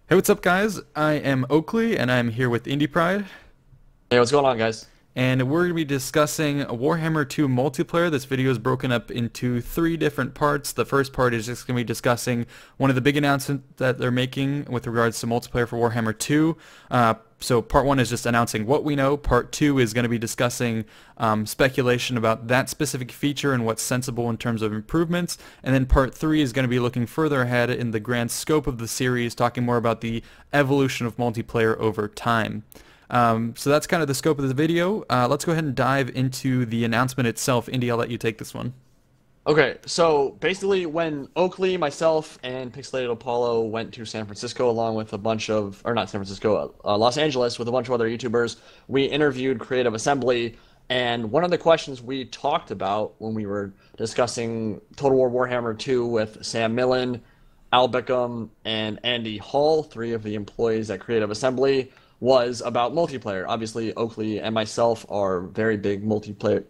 Hey, what's up, guys? I am Oakley, and I'm here with Indypride, Hey, what's going on, guys? and we're going to be discussing Warhammer 2 multiplayer. This video is broken up into three different parts. The first part is just going to be discussing one of the big announcements that they're making with regards to multiplayer for Warhammer 2. So part one is just announcing what we know. Part two is going to be discussing speculation about that specific feature and what's sensible in terms of improvements. And then part three is going to be looking further ahead in the grand scope of the series, talking more about the evolution of multiplayer over time. So that's kind of the scope of the video. Let's go ahead and dive into the announcement itself. Indy, I'll let you take this one. Okay, so basically, when Oakley, myself, and Pixelated Apollo went to San Francisco along with a bunch of, or not San Francisco, Los Angeles with a bunch of other YouTubers, we interviewed Creative Assembly, and one of the questions we talked about when we were discussing Total War Warhammer 2 with Sam Millen, Al Bickham, and Andy Hall, three of the employees at Creative Assembly, was about multiplayer. Obviously, Oakley and myself are very big multiplayer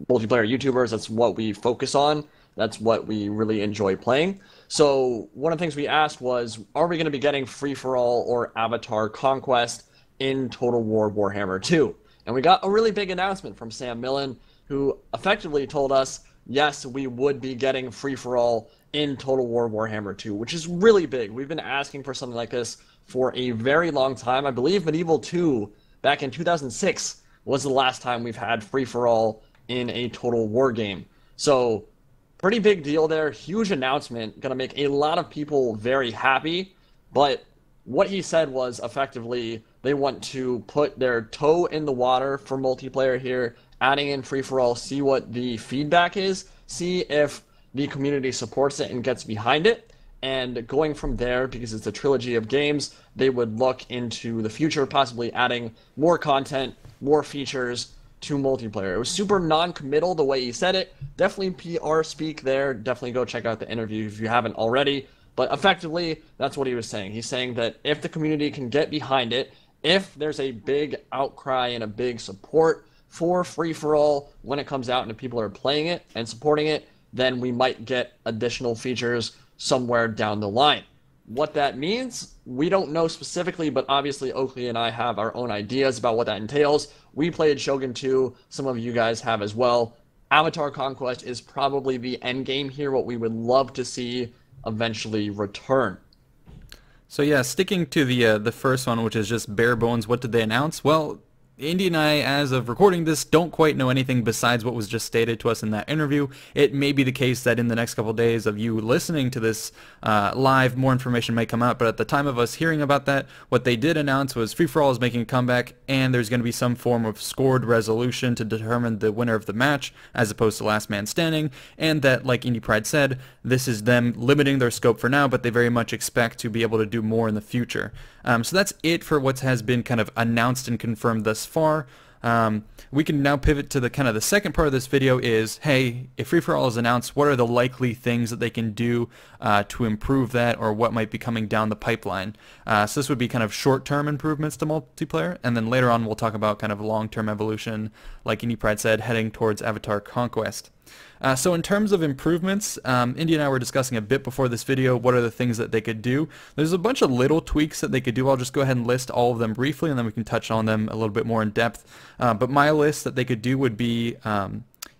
YouTubers. That's what we focus on. That's what we really enjoy playing. So one of the things we asked was, are we going to be getting free-for-all or Avatar Conquest in Total War Warhammer 2? And we got a really big announcement from Sam Millen, who effectively told us, yes, we would be getting free-for-all in Total War Warhammer 2, which is really big. We've been asking for something like this for a very long time. I believe Medieval 2, back in 2006, was the last time we've had free-for-all in a Total War game. So, pretty big deal there. Huge announcement. Going to make a lot of people very happy. But what he said was, effectively, they want to put their toe in the water for multiplayer here, adding in free-for-all, see what the feedback is, see if the community supports it and gets behind it. And going from there, because it's a trilogy of games, they would look into the future, possibly adding more content, more features to multiplayer. It was super non-committal the way he said it. Definitely PR speak there. Definitely go check out the interview if you haven't already. But effectively, that's what he was saying. He's saying that if the community can get behind it, if there's a big outcry and a big support for free-for-all when it comes out and people are playing it and supporting it, then we might get additional features somewhere down the line. What that means, we don't know specifically, but obviously Oakley and I have our own ideas about what that entails. We played Shogun 2, some of you guys have as well. Avatar Conquest is probably the end game here, what we would love to see eventually return. So yeah, sticking to the first one, which is just bare bones, what did they announce? Well, Indy and I, as of recording this, don't quite know anything besides what was just stated to us in that interview. It may be the case that in the next couple of days of you listening to this live, more information may come out, but at the time of us hearing about that, what they did announce was Free-for-All is making a comeback, and there's going to be some form of scored resolution to determine the winner of the match, as opposed to last man standing, and that, like Indy Pride said, this is them limiting their scope for now, but they very much expect to be able to do more in the future. So that's it for what has been kind of announced and confirmed thus far. We can now pivot to the kind of the second part of this video is, hey, if free-for-all is announced, what are the likely things that they can do to improve that, or what might be coming down the pipeline? So this would be kind of short-term improvements to multiplayer, and then later on we'll talk about kind of long-term evolution, like Indy Pride said, heading towards Avatar Conquest. So in terms of improvements, Indy and I were discussing a bit before this video what are the things that they could do. There's a bunch of little tweaks that they could do. I'll just go ahead and list all of them briefly, and then we can touch on them a little bit more in depth. But my list that they could do would be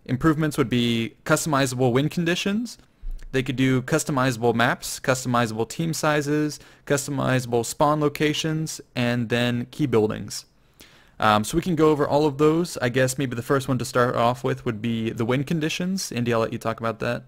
improvements would be customizable win conditions. They could do customizable maps, customizable team sizes, customizable spawn locations, and then key buildings. So we can go over all of those. I guess maybe the first one to start off with would be the win conditions. Indy, I'll let you talk about that.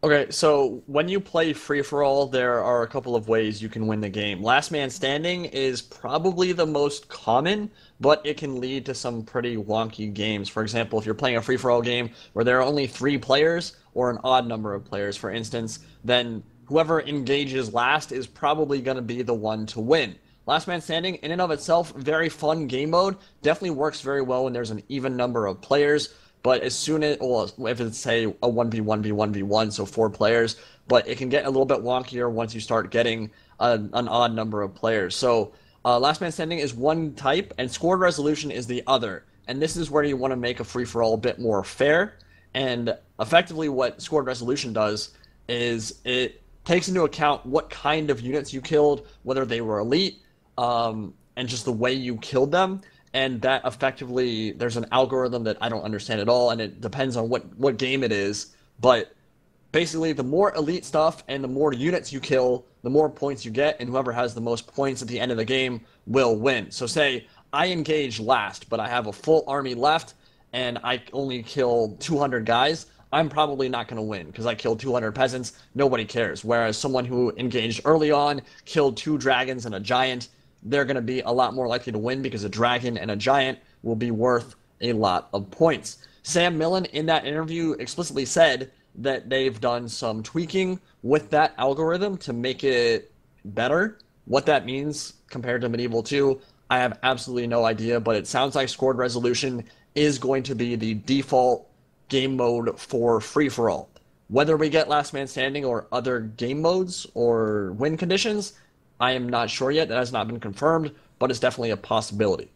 Okay, so when you play free-for-all, there are a couple of ways you can win the game. Last man standing is probably the most common, but it can lead to some pretty wonky games. For example, if you're playing a free-for-all game where there are only 3 players, or an odd number of players, for instance, then whoever engages last is probably going to be the one to win. Last man standing, in and of itself, very fun game mode. Definitely works very well when there's an even number of players. But as soon as, well, if it's, say, a 1v1v1v1, so 4 players, but it can get a little bit wonkier once you start getting an odd number of players. So last man standing is one type, and scored resolution is the other. And this is where you want to make a free-for-all a bit more fair. And effectively what scored resolution does is it takes into account what kind of units you killed, whether they were elite, and just the way you killed them. And that effectively, there's an algorithm that I don't understand at all, and it depends on what game it is. But basically, the more elite stuff and the more units you kill, the more points you get, and whoever has the most points at the end of the game will win. So say I engage last, but I have a full army left, and I only kill 200 guys, I'm probably not going to win because I killed 200 peasants. Nobody cares. Whereas someone who engaged early on, killed 2 dragons and a giant, they're going to be a lot more likely to win because a dragon and a giant will be worth a lot of points. Sam Millen in that interview explicitly said that they've done some tweaking with that algorithm to make it better. What that means compared to Medieval 2, I have absolutely no idea, but it sounds like scored resolution is going to be the default game mode for free-for-all. Whether we get last man standing or other game modes or win conditions, I am not sure yet. That has not been confirmed, but it's definitely a possibility.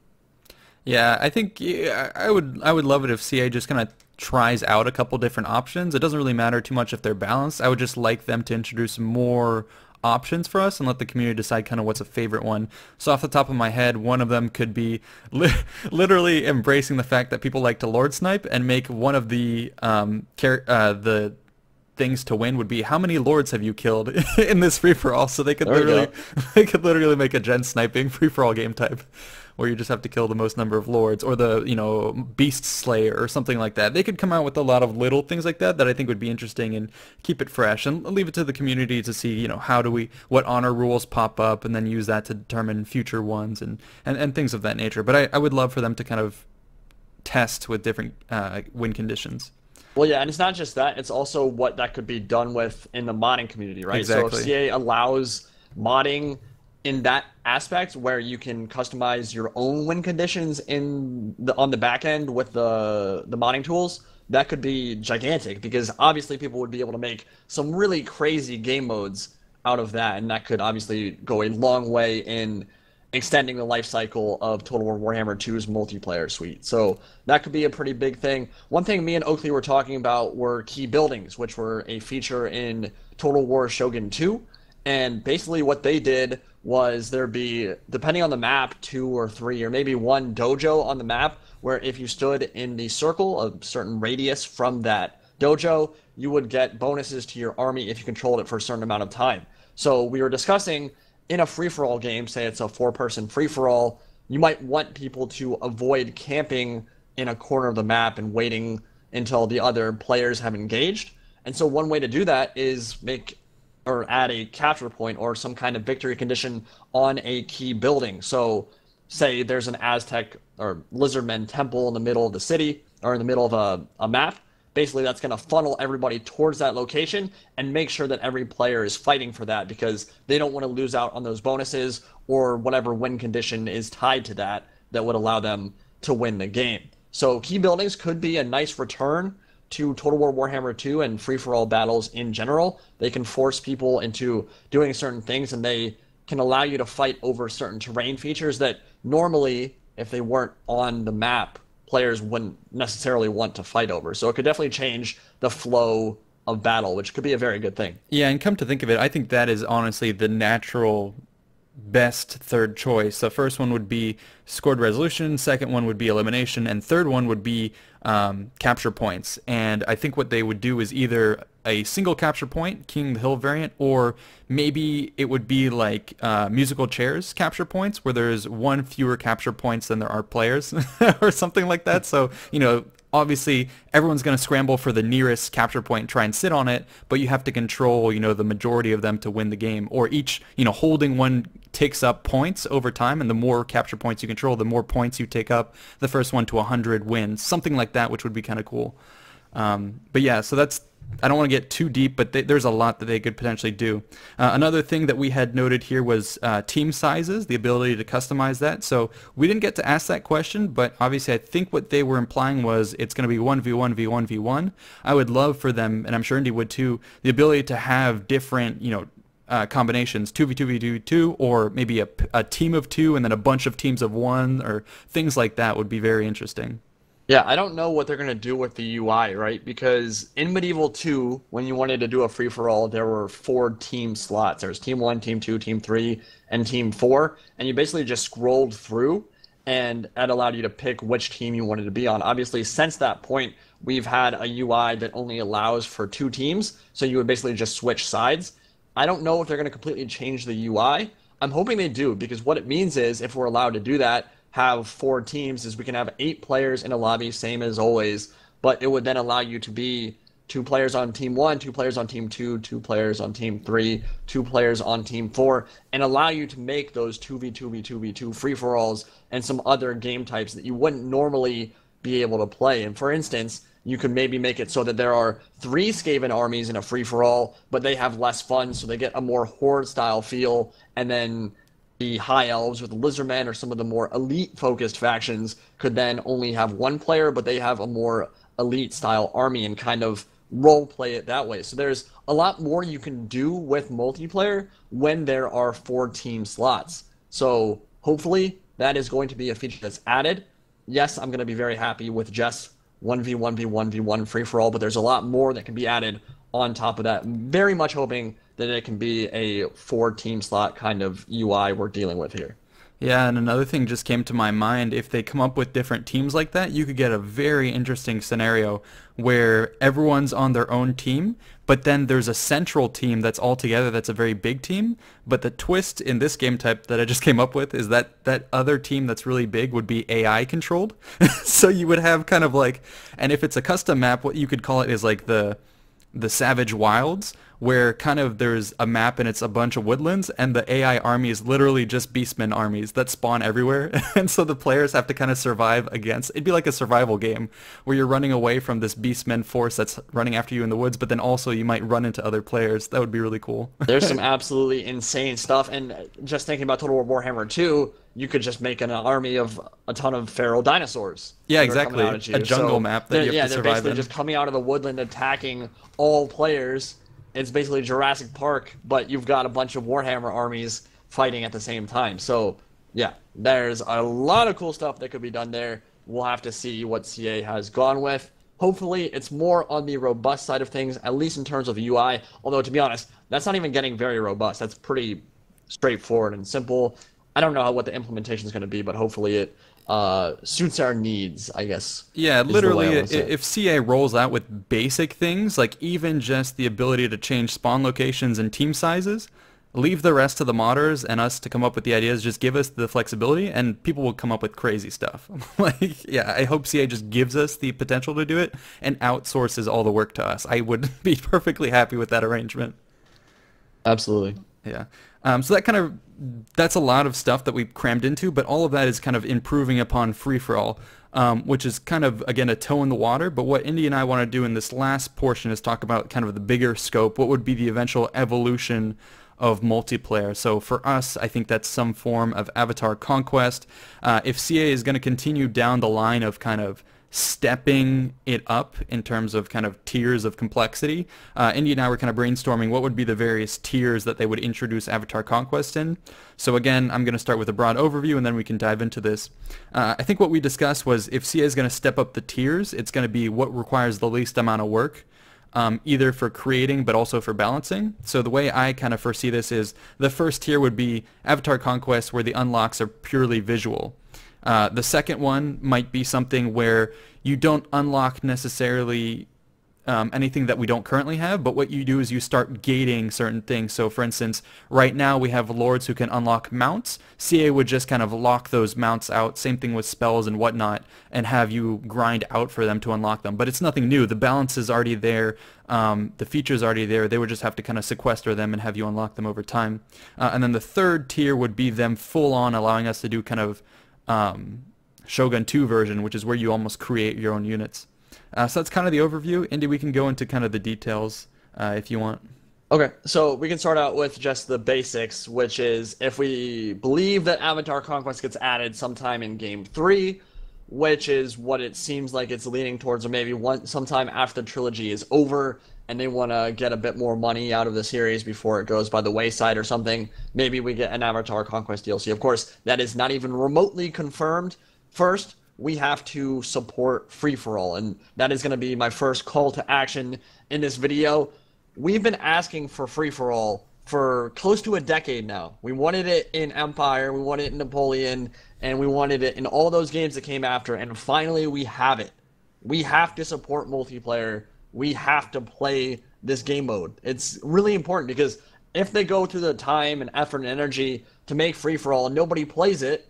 Yeah, I think I would love it if CA just kind of tries out a couple different options. It doesn't really matter too much if they're balanced. I would just like them to introduce more options for us and let the community decide kind of what's a favorite one. So off the top of my head, one of them could be literally embracing the fact that people like to Lord Snipe and make one of the things to win would be how many lords have you killed in this free for all, so they could literally make a gen sniping free for all game type where you just have to kill the most number of lords, or the beast slayer or something like that. They could come out with a lot of little things like that I think would be interesting and keep it fresh, and leave it to the community to see what honor rules pop up, and then use that to determine future ones and things of that nature. But I would love for them to kind of test with different win conditions. Well, yeah, and it's not just that, it's also what that could be done with in the modding community, right? Exactly. So if CA allows modding in that aspect where you can customize your own win conditions on the back end with the modding tools, that could be gigantic, because obviously people would be able to make some really crazy game modes out of that, and that could obviously go a long way in extending the life cycle of Total War Warhammer 2's multiplayer suite. So that could be a pretty big thing. One thing me and Oakley were talking about were key buildings, which were a feature in Total War Shogun 2. And basically what they did was there'd be, depending on the map, 2 or 3 or maybe 1 dojo on the map, where if you stood in the circle, a certain radius from that dojo, you would get bonuses to your army if you controlled it for a certain amount of time. So we were discussing, in a free-for-all game, say it's a 4-person free-for-all, you might want people to avoid camping in a corner of the map and waiting until the other players have engaged. And so one way to do that is add a capture point or some kind of victory condition on a key building. So say there's an Aztec or Lizardmen temple in the middle of the city, or in the middle of a map. Basically, that's going to funnel everybody towards that location and make sure that every player is fighting for that, because they don't want to lose out on those bonuses or whatever win condition is tied to that would allow them to win the game. So key buildings could be a nice return to Total War Warhammer 2 and free-for-all battles in general. They can force people into doing certain things, and they can allow you to fight over certain terrain features that normally, if they weren't on the map, players wouldn't necessarily want to fight over. So it could definitely change the flow of battle, which could be a very good thing. Yeah, and come to think of it, I think that is honestly the natural best third choice. The first one would be scored resolution, second one would be elimination, and third one would be capture points. And I think what they would do is either a single capture point, King of the Hill variant, or maybe it would be like musical chairs capture points, where there's 1 fewer capture points than there are players, or something like that. So, obviously everyone's going to scramble for the nearest capture point and try and sit on it, but you have to control, the majority of them to win the game. Or each, holding one takes up points over time, and the more capture points you control, the more points you take up. The first one to 100 wins, something like that, which would be kind of cool. But yeah, so that's, I don't want to get too deep, but there's a lot that they could potentially do. Another thing that we had noted here was team sizes, the ability to customize that. So we didn't get to ask that question, but obviously I think what they were implying was it's going to be 1v1, v1, v1. I would love for them, and I'm sure Indy would too, the ability to have different, combinations, 2v2v2, or maybe a team of 2 and then a bunch of teams of 1, or things like that would be very interesting. Yeah, I don't know what they're going to do with the UI, right? Because in Medieval 2, when you wanted to do a free-for-all, there were 4 team slots. There was Team 1, Team 2, Team 3, and Team 4. And you basically just scrolled through, and that allowed you to pick which team you wanted to be on. Obviously, since that point, we've had a UI that only allows for 2 teams, so you would basically just switch sides. I don't know if they're going to completely change the UI. I'm hoping they do, because what it means is, if we're allowed to do that, have 4 teams, is we can have 8 players in a lobby, same as always, but it would then allow you to be 2 players on team 1, 2 players on team 2, 2 players on team 3, 2 players on team 4, and allow you to make those 2v2v2v2 free-for-alls and some other game types that you wouldn't normally be able to play. And for instance, you could maybe make it so that there are 3 Skaven armies in a free-for-all, but they have less fun, so they get a more horde-style feel, and then the High Elves or the Lizardmen or some of the more elite-focused factions could then only have 1 player, but they have a more elite-style army and kind of role-play it that way. So there's a lot more you can do with multiplayer when there are 4 team slots. So hopefully that is going to be a feature that's added. Yes, I'm going to be very happy with just 1v1v1v1 free-for-all, but there's a lot more that can be added on top of that. Very much hoping that it can be a 4 team slot kind of UI we're dealing with here. Yeah, and another thing just came to my mind. If they come up with different teams like that, you could get a very interesting scenario where everyone's on their own team, but then there's a central team that's all together that's a very big team. But the twist in this game type that I just came up with is that that other team that's really big would be AI controlled. So you would have kind of like, and if it's a custom map, what you could call it is like the Savage Wilds, where kind of there's a map and it's a bunch of woodlands, and the AI army is literally just beastmen armies that spawn everywhere. And so the players have to kind of survive against, it'd be like a survival game where you're running away from this beastmen force that's running after you in the woods, but then also you might run into other players. That would be really cool. There's some absolutely insane stuff, and just thinking about Total War Warhammer 2, you could just make an army of a ton of feral dinosaurs. Yeah, exactly. A jungle map that you have to survive in. They're basically just coming out of the woodland attacking all players. It's basically Jurassic Park, but you've got a bunch of Warhammer armies fighting at the same time. So, yeah, there's a lot of cool stuff that could be done there. We'll have to see what CA has gone with. Hopefully, it's more on the robust side of things, at least in terms of the UI. Although, to be honest, that's not even getting very robust. That's pretty straightforward and simple. I don't know what the implementation is going to be, but hopefully it suits our needs, I guess. Yeah, literally, if CA rolls out with basic things, like even just the ability to change spawn locations and team sizes, leave the rest to the modders and us to come up with the ideas, just give us the flexibility, and people will come up with crazy stuff. Like, yeah, I hope CA just gives us the potential to do it and outsources all the work to us. I would be perfectly happy with that arrangement. Absolutely. Yeah. So that's a lot of stuff that we crammed into, but all of that is kind of improving upon free-for-all, which is kind of, again, a toe in the water. But what Indy and I want to do in this last portion is talk about kind of the bigger scope, what would be the eventual evolution of multiplayer. So for us, I think that's some form of Avatar Conquest. If CA is going to continue down the line of kind of stepping it up in terms of kind of tiers of complexity, Indy and I were kind of brainstorming what would be the various tiers that they would introduce Avatar Conquest in. So again, I'm going to start with a broad overview and then we can dive into this. I think what we discussed was if CA is going to step up the tiers, it's going to be what requires the least amount of work. Either for creating but also for balancing. So the way I kind of foresee this is the first tier would be Avatar Conquest, where the unlocks are purely visual. The second one might be something where you don't unlock necessarily anything that we don't currently have, but what you do is you start gating certain things. So for instance, right now we have lords who can unlock mounts. CA would just kind of lock those mounts out, same thing with spells and whatnot, and have you grind out for them to unlock them. But it's nothing new. The balance is already there. The feature's already there. They would just have to kind of sequester them and have you unlock them over time. And then the third tier would be them full on allowing us to do kind of Shogun 2 version, which is where you almost create your own units. So that's kind of the overview. Indy, we can go into kind of the details if you want. Okay, so we can start out with just the basics, which is if we believe that Avatar Conquest gets added sometime in Game 3, which is what it seems like it's leaning towards, or maybe sometime after the trilogy is over and they want to get a bit more money out of the series before it goes by the wayside or something, maybe we get an Avatar Conquest DLC. Of course, that is not even remotely confirmed. First, we have to support free-for-all, and that is going to be my first call to action in this video. We've been asking for free-for-all for close to a decade now. We wanted it in Empire, we wanted it in Napoleon, and we wanted it in all those games that came after, and finally we have it. We have to support multiplayer. We have to play this game mode. It's really important because if they go through the time and effort and energy to make free-for-all and nobody plays it,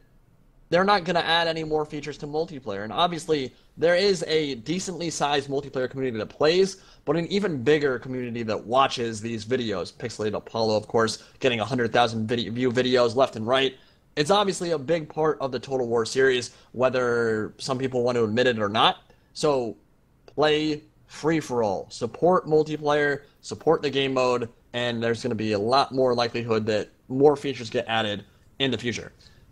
they're not going to add any more features to multiplayer. And obviously, there is a decently sized multiplayer community that plays, but an even bigger community that watches these videos. Pixelated Apollo, of course, getting 100,000 view videos left and right. It's obviously a big part of the Total War series, whether some people want to admit it or not. So, play free-for-all. Support multiplayer, support the game mode, and there's going to be a lot more likelihood that more features get added in the future.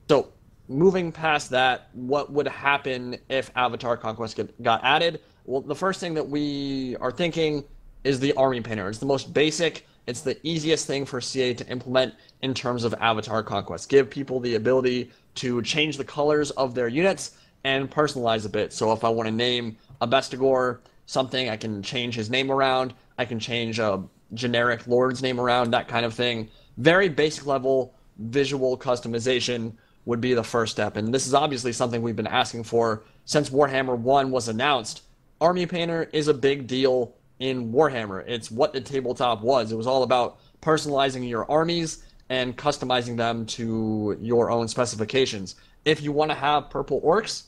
So, moving past that, what would happen if Avatar Conquest got added? Well, the first thing that we are thinking is the Army Painter. It's the most basic, it's the easiest thing for CA to implement in terms of Avatar Conquest. Give people the ability to change the colors of their units and personalize a bit. So if I want to name a Bestigor something, I can change his name around, I can change a generic Lord's name around, that kind of thing. Very basic level visual customization would be the first step. And this is obviously something we've been asking for since Warhammer 1 was announced. Army Painter is a big deal in Warhammer. It's what the tabletop was. It was all about personalizing your armies and customizing them to your own specifications. If you want to have purple orcs,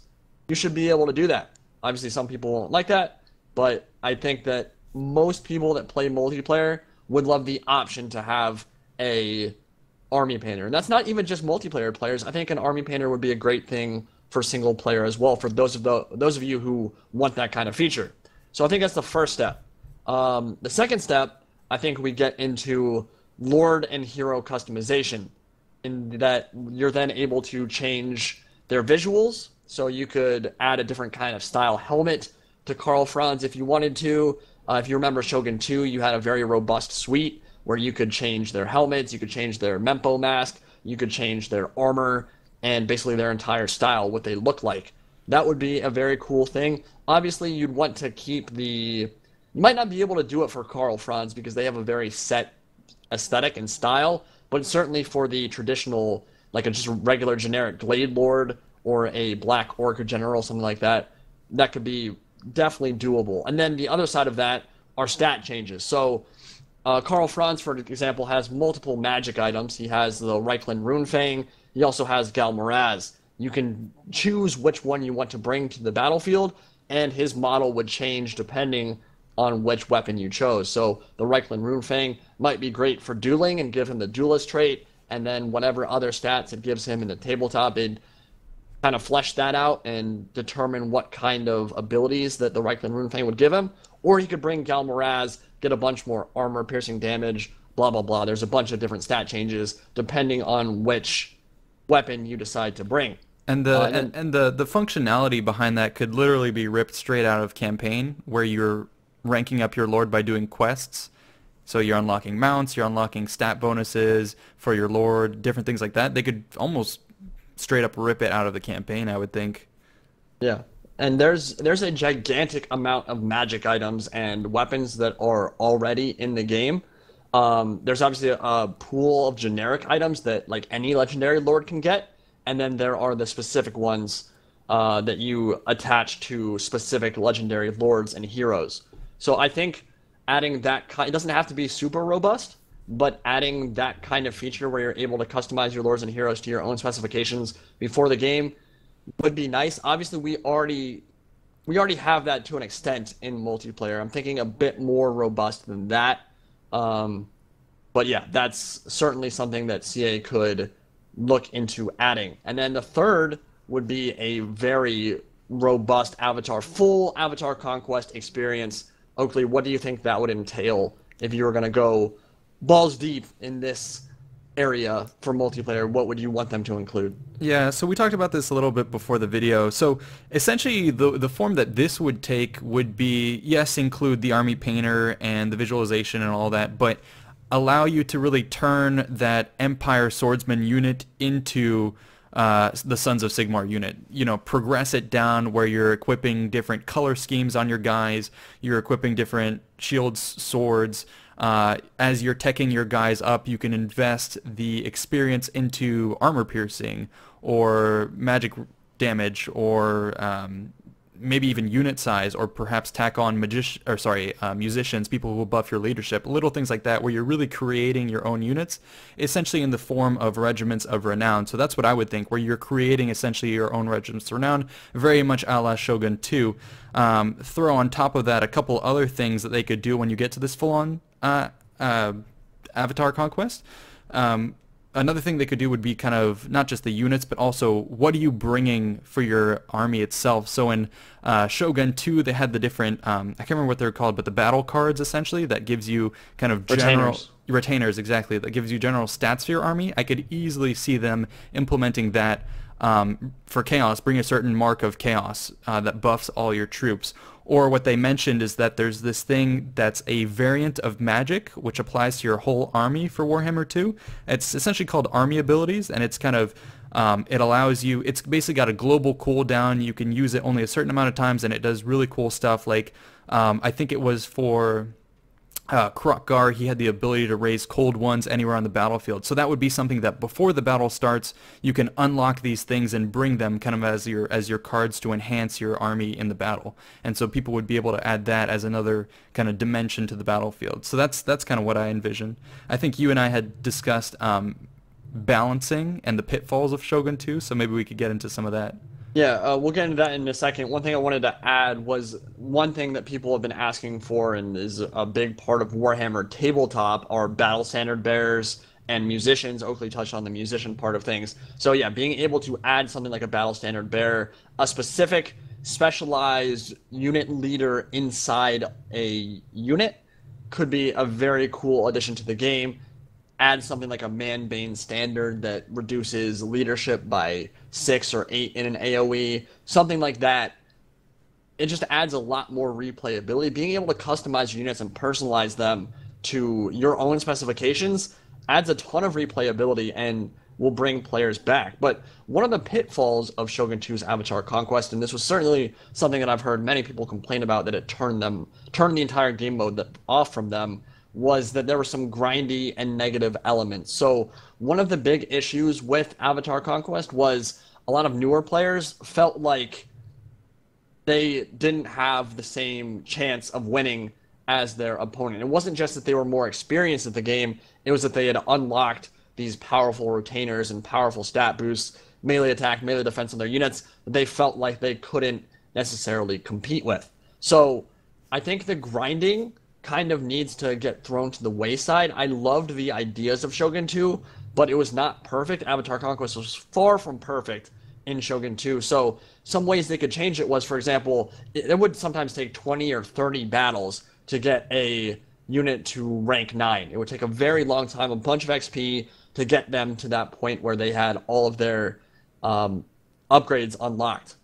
you should be able to do that. Obviously, some people won't like that, but I think that most people that play multiplayer would love the option to have a Army Painter. And that's not even just multiplayer players. I think an Army Painter would be a great thing for single player as well, for those of you who want that kind of feature. So I think that's the first step. The second step, I think we get into Lord and hero customization, in that you're then able to change their visuals. So you could add a different kind of style helmet to Karl Franz if you wanted to. If you remember Shogun 2, you had a very robust suite where you could change their helmets, you could change their Mempo mask, you could change their armor, and basically their entire style, what they look like. That would be a very cool thing. Obviously, you'd want to keep the... You might not be able to do it for Karl Franz because they have a very set aesthetic and style, but certainly for the traditional, like a just regular generic Glade Lord or a Black Orc General, something like that, that could be definitely doable. And then the other side of that are stat changes. So Karl Franz, for example, has multiple magic items. He has the Reikland Runefang. He also has Galmaraz. You can choose which one you want to bring to the battlefield, and his model would change depending on which weapon you chose. So the Reikland Runefang might be great for dueling and give him the duelist trait, and then whatever other stats it gives him in the tabletop, it'd kind of flesh that out and determine what kind of abilities that the Reikland Runefang would give him. Or he could bring Galmaraz, get a bunch more armor, piercing damage, blah, blah, blah. There's a bunch of different stat changes depending on which weapon you decide to bring. And the functionality behind that could literally be ripped straight out of campaign, where you're ranking up your lord by doing quests. So you're unlocking mounts, you're unlocking stat bonuses for your lord, different things like that. They could almost straight up rip it out of the campaign, I would think. Yeah. And there's a gigantic amount of magic items and weapons that are already in the game. There's obviously a pool of generic items that like any legendary lord can get, and then there are the specific ones that you attach to specific legendary lords and heroes. So I think adding that kind, it doesn't have to be super robust, but adding that kind of feature where you're able to customize your lords and heroes to your own specifications before the game would be nice. Obviously, we already have that to an extent in multiplayer. I'm thinking a bit more robust than that. But yeah, that's certainly something that CA could look into adding. And then the third would be a very robust Avatar, full Avatar Conquest experience. Oakley, what do you think that would entail if you were going to go balls deep in this area for multiplayer? What would you want them to include? Yeah, so we talked about this a little bit before the video. So essentially the form that this would take would be, yes, include the Army Painter and the visualization and all that, but allow you to really turn that Empire Swordsman unit into the Sons of Sigmar unit. You know, progress it down where you're equipping different color schemes on your guys, you're equipping different shields, swords. As you're teching your guys up, you can invest the experience into armor piercing or magic damage or maybe even unit size, or perhaps tack on musicians, people who will buff your leadership, little things like that, where you're really creating your own units, essentially in the form of regiments of renown. So that's what I would think, where you're creating essentially your own regiments of renown, very much a la Shogun 2. Throw on top of that a couple other things that they could do when you get to this full-on Avatar Conquest. Another thing they could do would be kind of not just the units, but also what are you bringing for your army itself. So in Shogun 2, they had the different, I can't remember what they're called, but the battle cards essentially that gives you kind of general... Retainers, exactly. That gives you general stats for your army. I could easily see them implementing that for chaos, bring a certain mark of chaos that buffs all your troops. Or what they mentioned is that there's this thing that's a variant of magic, which applies to your whole army for Warhammer 2. It's essentially called army abilities, and it's kind of, it allows you, it's basically got a global cooldown. You can use it only a certain amount of times, and it does really cool stuff. Like, I think it was for... Krokgar, he had the ability to raise cold ones anywhere on the battlefield. So that would be something that before the battle starts, you can unlock these things and bring them kind of as your cards to enhance your army in the battle. And so people would be able to add that as another kind of dimension to the battlefield. So that's kind of what I envision. I think you and I had discussed balancing and the pitfalls of Shogun 2, so maybe we could get into some of that. Yeah, we'll get into that in a second. One thing I wanted to add was one thing that people have been asking for and is a big part of Warhammer Tabletop are battle standard bearers and musicians. Oakley touched on the musician part of things. So yeah, being able to add something like a battle standard bearer, a specific specialized unit leader inside a unit could be a very cool addition to the game. Add something like a Man-Bane standard that reduces leadership by 6 or 8 in an AoE, something like that. It just adds a lot more replayability. Being able to customize your units and personalize them to your own specifications adds a ton of replayability and will bring players back. But one of the pitfalls of Shogun 2's Avatar Conquest, and this was certainly something that I've heard many people complain about, that it turned the entire game mode off from them, was that there were some grindy and negative elements. So one of the big issues with Avatar Conquest was a lot of newer players felt like they didn't have the same chance of winning as their opponent. It wasn't just that they were more experienced at the game, it was that they had unlocked these powerful retainers and powerful stat boosts, melee attack, melee defense on their units, that they felt like they couldn't necessarily compete with. So I think the grinding kind of needs to get thrown to the wayside. I loved the ideas of Shogun 2, but it was not perfect. Avatar Conquest was far from perfect in Shogun 2. So some ways they could change it was, for example, it would sometimes take 20 or 30 battles to get a unit to rank 9. It would take a very long time, a bunch of XP to get them to that point where they had all of their upgrades unlocked.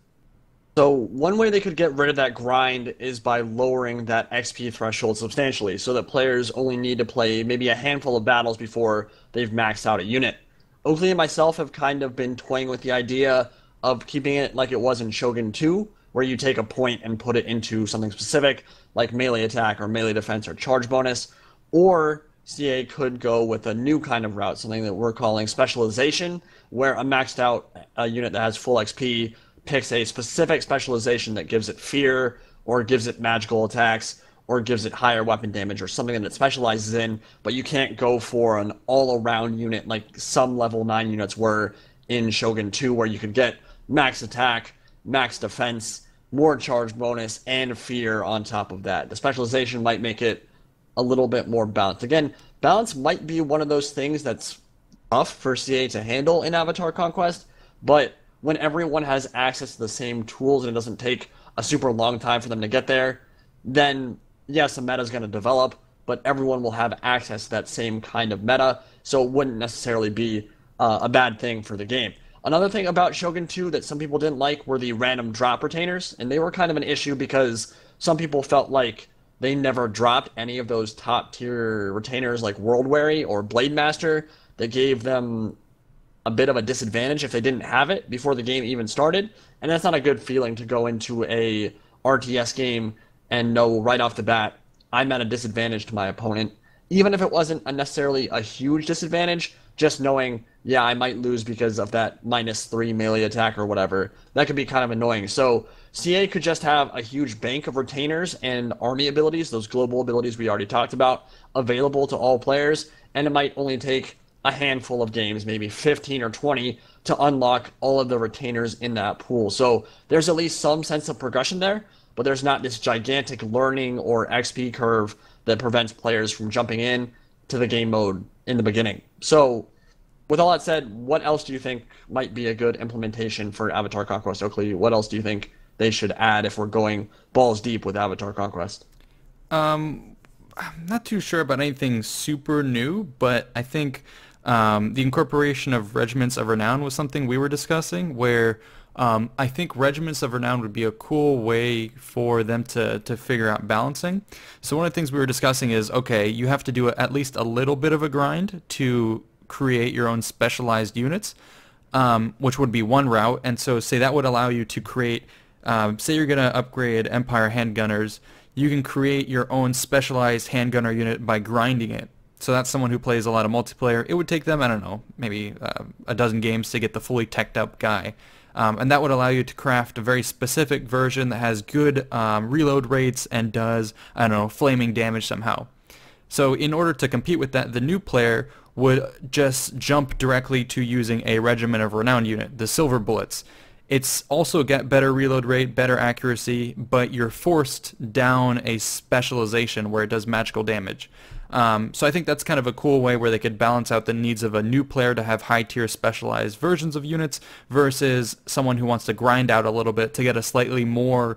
So one way they could get rid of that grind is by lowering that XP threshold substantially, so that players only need to play maybe a handful of battles before they've maxed out a unit. Oakley and myself have kind of been toying with the idea of keeping it like it was in Shogun 2, where you take a point and put it into something specific, like melee attack or melee defense or charge bonus, or CA could go with a new kind of route, something that we're calling specialization, where a maxed out unit that has full XP picks a specific specialization that gives it fear, or gives it magical attacks, or gives it higher weapon damage, or something that it specializes in, but you can't go for an all-around unit like some level 9 units were in Shogun 2, where you could get max attack, max defense, more charge bonus, and fear on top of that. The specialization might make it a little bit more balanced. Again, balance might be one of those things that's tough for CA to handle in Avatar Conquest, but when everyone has access to the same tools and it doesn't take a super long time for them to get there, then yes, the meta is going to develop, but everyone will have access to that same kind of meta, so it wouldn't necessarily be a bad thing for the game. Another thing about Shogun 2 that some people didn't like were the random drop retainers, and they were kind of an issue because some people felt like they never dropped any of those top tier retainers like World Weary or Blade Master that gave them a bit of a disadvantage if they didn't have it before the game even started, and that's not a good feeling to go into a RTS game and know right off the bat I'm at a disadvantage to my opponent, even if it wasn't necessarily a huge disadvantage. Just knowing, yeah, I might lose because of that -3 melee attack or whatever, that could be kind of annoying. So CA could just have a huge bank of retainers and army abilities, those global abilities we already talked about, available to all players, and it might only take a handful of games, maybe 15 or 20, to unlock all of the retainers in that pool. So there's at least some sense of progression there, but there's not this gigantic learning or XP curve that prevents players from jumping in to the game mode in the beginning. So with all that said, what else do you think might be a good implementation for Avatar Conquest, Oakley? What else do you think they should add if we're going balls deep with Avatar Conquest? I'm not too sure about anything super new, but I think the incorporation of Regiments of Renown was something we were discussing, where I think Regiments of Renown would be a cool way for them to figure out balancing. So one of the things we were discussing is, okay, you have to do at least a little bit of a grind to create your own specialized units, which would be one route. And so say that would allow you to create, say you're going to upgrade Empire handgunners, you can create your own specialized handgunner unit by grinding it. So that's someone who plays a lot of multiplayer. It would take them, I don't know, maybe a dozen games to get the fully teched up guy. And that would allow you to craft a very specific version that has good reload rates and does, I don't know, flaming damage somehow. So in order to compete with that, the new player would just jump directly to using a Regiment of Renown unit, the Silver Bullets. It's also got better reload rate, better accuracy, but you're forced down a specialization where it does magical damage. So I think that's kind of a cool way where they could balance out the needs of a new player to have high-tier specialized versions of units versus someone who wants to grind out a little bit to get a slightly more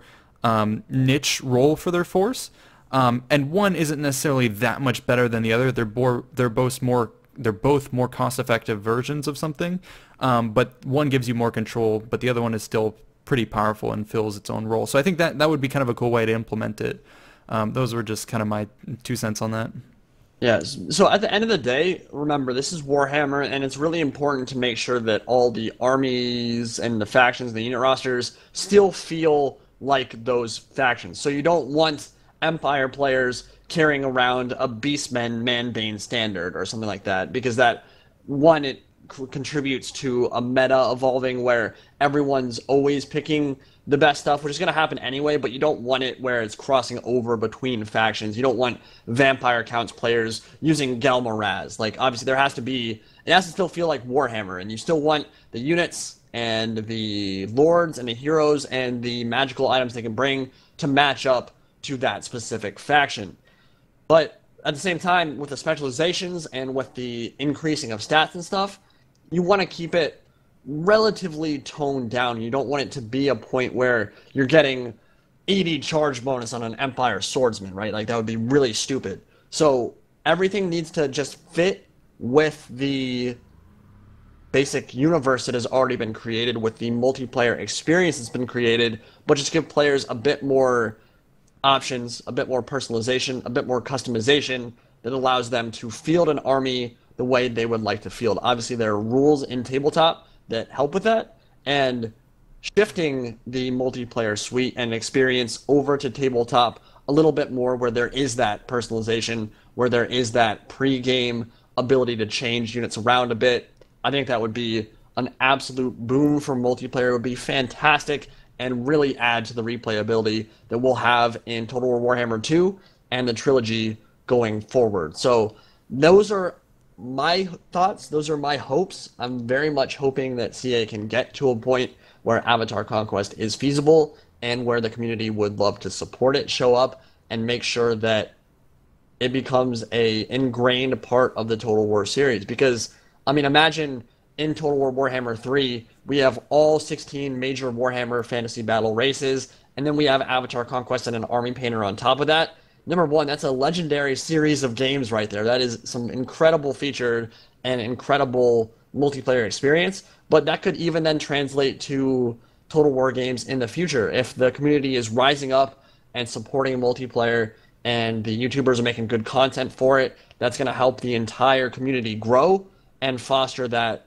niche role for their force. And one isn't necessarily that much better than the other. They're both more cost-effective versions of something, but one gives you more control, but the other one is still pretty powerful and fills its own role. So I think that would be kind of a cool way to implement it. Those were just kind of my 2 cents on that. Yeah, so at the end of the day, remember, this is Warhammer, and it's really important to make sure that all the armies and the factions, the unit rosters, still feel like those factions. So you don't want Empire players carrying around a Beastmen Manbane standard or something like that, because that, one, it contributes to a meta evolving where everyone's always picking the best stuff, which is going to happen anyway, but you don't want it where it's crossing over between factions. You don't want Vampire Counts players using Galmaraz. Like, obviously, it has to still feel like Warhammer, and you still want the units and the lords and the heroes and the magical items they can bring to match up to that specific faction. But at the same time, with the specializations and with the increasing of stats and stuff, you want to keep it relatively toned down. You don't want it to be a point where you're getting 80 charge bonus on an Empire swordsman, right? Like, that would be really stupid. So everything needs to just fit with the basic universe that has already been created, with the multiplayer experience that's been created, but just give players a bit more options, a bit more personalization, a bit more customization that allows them to field an army the way they would like to field. Obviously, there are rules in tabletop that help with that, and shifting the multiplayer suite and experience over to tabletop a little bit more, where there is that personalization, where there is that pre-game ability to change units around a bit. I think that would be an absolute boom for multiplayer. It would be fantastic and really add to the replayability that we'll have in Total War Warhammer 2 and the trilogy going forward. So those are my thoughts. Those are my hopes. I'm very much hoping that CA can get to a point where Avatar Conquest is feasible and where the community would love to support it, show up, and make sure that it becomes a ingrained part of the Total War series. Because, I mean, imagine in Total War Warhammer 3, we have all 16 major Warhammer fantasy battle races, and then we have Avatar Conquest and an army painter on top of that. Number one, that's a legendary series of games right there. That is some incredible feature and incredible multiplayer experience, but that could even then translate to Total War games in the future. If the community is rising up and supporting multiplayer and the YouTubers are making good content for it, that's going to help the entire community grow and foster that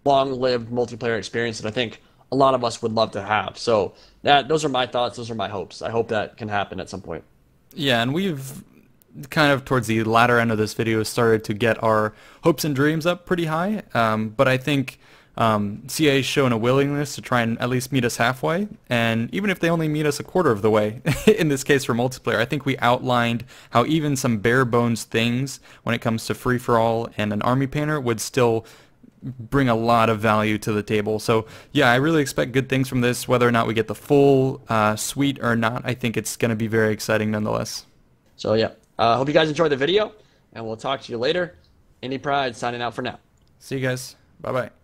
long-lived multiplayer experience that I think a lot of us would love to have. So those are my thoughts. Those are my hopes. I hope that can happen at some point. Yeah, and we've kind of towards the latter end of this video started to get our hopes and dreams up pretty high. But I think CA's shown a willingness to try and at least meet us halfway. And even if they only meet us a quarter of the way, in this case for multiplayer, I think we outlined how even some bare bones things when it comes to free-for-all and an army painter would still bring a lot of value to the table. So yeah, I really expect good things from this. Whether or not we get the full suite or not, I think it's going to be very exciting nonetheless. So yeah, hope you guys enjoyed the video, and we'll talk to you later. Indypride signing out for now. See you guys. Bye-bye.